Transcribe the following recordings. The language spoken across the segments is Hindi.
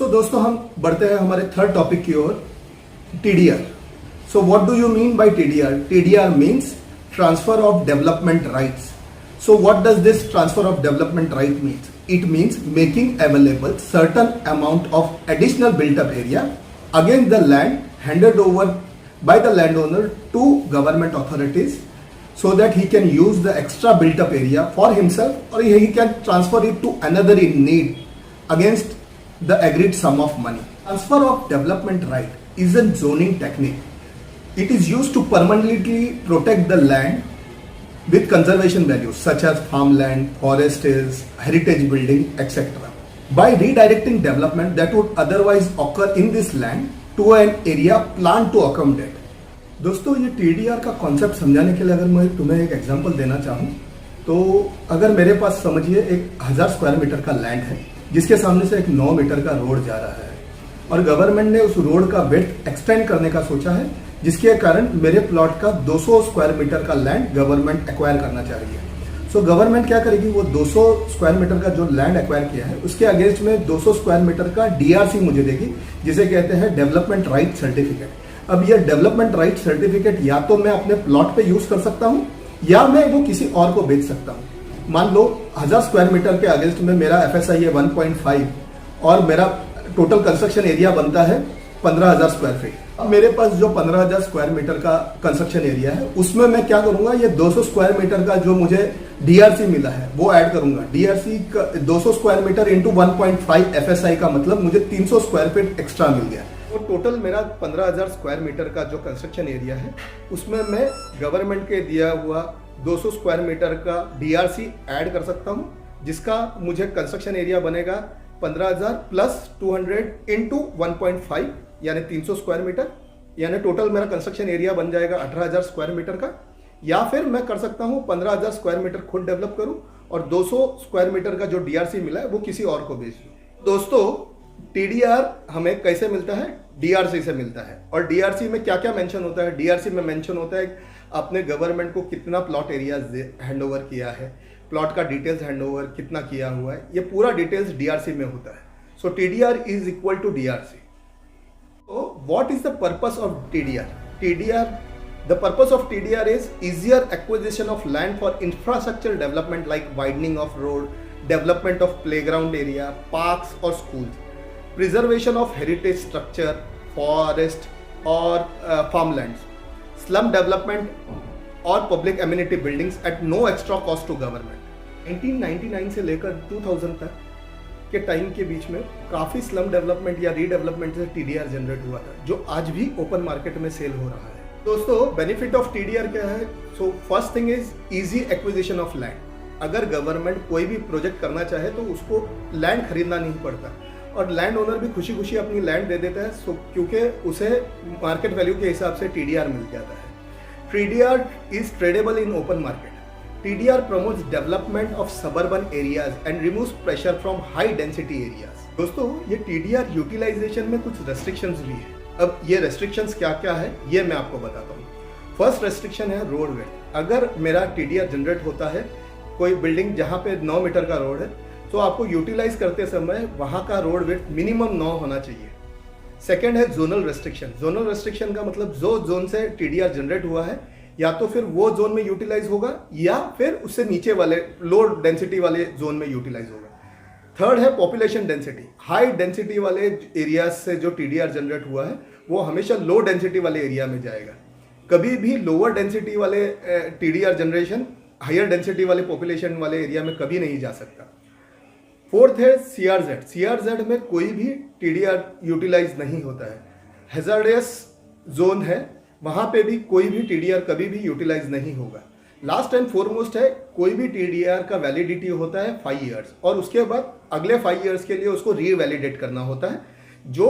दोस्तों हम बढ़ते हैं हमारे थर्ड टॉपिक की ओर, TDR. So what do you mean by TDR? TDR means transfer of development rights. So what does this transfer of development right means? It means making available certain amount of additional built up area against the land handed over by the landowner to government authorities so that he can use the extra built up area for himself or he can transfer it to another in need against the agreed sum of money. Transfer of development right is a zoning technique. It is used to permanently protect the land with conservation values such as farmland, forest hills, heritage building, etc. by redirecting development that would otherwise occur in this land to an area planned to accommodate. दोस्तों ये टीडीआर का कॉन्सेप्ट समझाने के लिए अगर मैं तुम्हें एक एग्जांपल देना चाहूँ तो अगर मेरे पास समझिए एक 1000 स्क्वायर मीटर का लैंड है जिसके सामने से एक 9 मीटर का रोड जा रहा है और गवर्नमेंट ने उस रोड का विड्थ एक्सटेंड करने का सोचा है जिसके कारण मेरे प्लॉट का 200 स्क्वायर मीटर का लैंड गवर्नमेंट एक्वायर करना चाह रही है। सो गवर्नमेंट क्या करेगी, वो 200 स्क्वायर मीटर का जो लैंड एक्वायर किया है उसके अगेंस्ट में 200 स्क्वायर मीटर का डीआरसी मुझे देगी जिसे कहते हैं डेवलपमेंट राइट सर्टिफिकेट। अब ये डेवलपमेंट राइट सर्टिफिकेट या तो मैं अपने प्लॉट पे यूज कर सकता हूँ या मैं वो किसी और को बेच सकता हूँ। मान लो 1000 स्क्वायर मीटर के अगेंस्ट में मेरा एफएसआई है 1.5 और मेरा टोटल कंस्ट्रक्शन एरिया बनता है 15,000 स्क्वायर फीट। अब मेरे पास जो 15,000 स्क्वायर मीटर का कंस्ट्रक्शन एरिया है उसमें मैं क्या करूंगा, ये 200 स्क्वायर मीटर का जो मुझे डीआरसी मिला है वो ऐड करूंगा। डीआरसी का 200 स्क्वायर मीटर इंटू 1.5 एफएसआई का मतलब मुझे 300 स्क्वायर फीट एक्स्ट्रा मिल गया। तो टोटल मेरा 15,000 स्क्वायर मीटर का जो कंस्ट्रक्शन एरिया है उसमें मैं गवर्नमेंट के दिया हुआ 200 स्क्वायर मीटर का डीआरसी ऐड कर सकता हूँ जिसका मुझे कंस्ट्रक्शन एरिया बनेगा 15,000 प्लस 200 इंटू 1.5 यानी 300 स्क्वायर मीटर, यानी टोटल मेरा कंस्ट्रक्शन एरिया बन जाएगा 18,000 स्क्वायर मीटर का। या फिर मैं कर सकता हूँ 15,000 स्क्वायर मीटर खुद डेवलप करूँ और 200 स्क्वायर मीटर का जो डीआरसी मिला है वो किसी और को बेच दूँ। दोस्तों टीडीआर हमें कैसे मिलता है? डीआरसी से मिलता है। और डीआरसी में क्या क्या मेंशन होता है? डीआरसी में मेंशन होता है आपने गवर्नमेंट को कितना प्लॉट एरिया हैंड ओवर किया है, प्लॉट का डिटेल्स हैंड ओवर कितना किया हुआ है, ये पूरा डिटेल्स डीआरसी में होता है। So TDR is equal to DRC. So what is the purpose of TDR? The purpose of TDR is easier acquisition of land for infrastructure development like widening of road, development of playground area, parks or schools, preservation of heritage structure, forest or farmlands, slum development or public amenity buildings at no extra cost to government. 1999 से लेकर 2000 तक के टाइम के बीच में काफी स्लम डेवलपमेंट या रीडेवलपमेंट से टीडीआर जनरेट हुआ था जो आज भी ओपन मार्केट में सेल हो रहा है। दोस्तों बेनिफिट ऑफ टीडीआर क्या है? So first thing is easy acquisition of land. अगर गवर्नमेंट कोई भी प्रोजेक्ट करना चाहे तो उसको लैंड खरीदना नहीं पड़ता और लैंड ओनर भी खुशी खुशी अपनी लैंड दे देता है। सो क्योंकि उसे मार्केट वैल्यू के हिसाब से टीडीआर मिल जाता है। TDR is tradable in open market. TDR promotes development of suburban areas and removes pressure from high density areas. दोस्तों ये TDR यूटिलाइजेशन में कुछ रेस्ट्रिक्शंस भी है। अब ये रेस्ट्रिक्शंस क्या क्या है ये मैं आपको बताता हूँ। फर्स्ट रेस्ट्रिक्शन है रोड विड्थ। अगर मेरा TDR जनरेट होता है कोई बिल्डिंग जहाँ पे 9 मीटर का रोड है तो आपको यूटिलाइज करते समय वहाँ का रोड विड्थ मिनिमम 9 होना चाहिए। सेकेंड है जोनल रेस्ट्रिक्शन। जोनल रेस्ट्रिक्शन का मतलब जो जोन से TDR जनरेट हुआ है या तो फिर वो जोन में यूटिलाइज होगा या फिर उससे नीचे वाले लो डेंसिटी वाले जोन में यूटिलाइज होगा। थर्ड है पॉपुलेशन डेंसिटी। हाई डेंसिटी वाले एरियाज से जो टीडीआर जनरेट हुआ है वो हमेशा लो डेंसिटी वाले एरिया में जाएगा। कभी भी लोअर डेंसिटी वाले टीडीआर जनरेशन हायर डेंसिटी वाले पॉपुलेशन वाले एरिया में कभी नहीं जा सकता। फोर्थ है सीआरजेड। सीआरजेड में कोई भी टीडीआर यूटिलाइज नहीं होता है। हैजार्डियस जोन है वहां पे भी कोई भी टीडीआर कभी भी यूटिलाइज नहीं होगा। लास्ट एंड फॉरमोस्ट है कोई भी टीडीआर का वैलिडिटी होता है 5 इयर्स और उसके बाद अगले 5 इयर्स के लिए उसको रीवैलिडेट करना होता है जो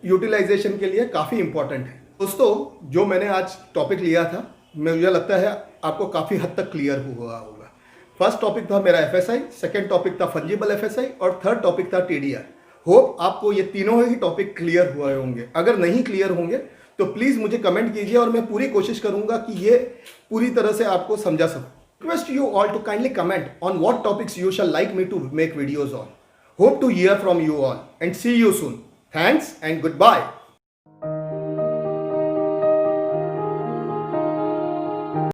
यूटिलाइजेशन के लिए काफी इंपॉर्टेंट है। दोस्तों जो मैंने आज टॉपिक लिया था मुझे लगता है आपको काफी हद तक क्लियर हुआ होगा। फर्स्ट टॉपिक था मेरा एफएसआई, सेकेंड टॉपिक था फंजिबल एफएसआई और थर्ड टॉपिक था टीडीआर। होप आपको ये तीनों ही टॉपिक क्लियर हुए होंगे। अगर नहीं क्लियर होंगे तो प्लीज मुझे कमेंट कीजिए और मैं पूरी कोशिश करूंगा कि ये पूरी तरह से आपको समझा सकूं। Request you all to kindly comment on what topics you shall like me to make videos on. Hope to hear from you all and see you soon. Thanks and goodbye.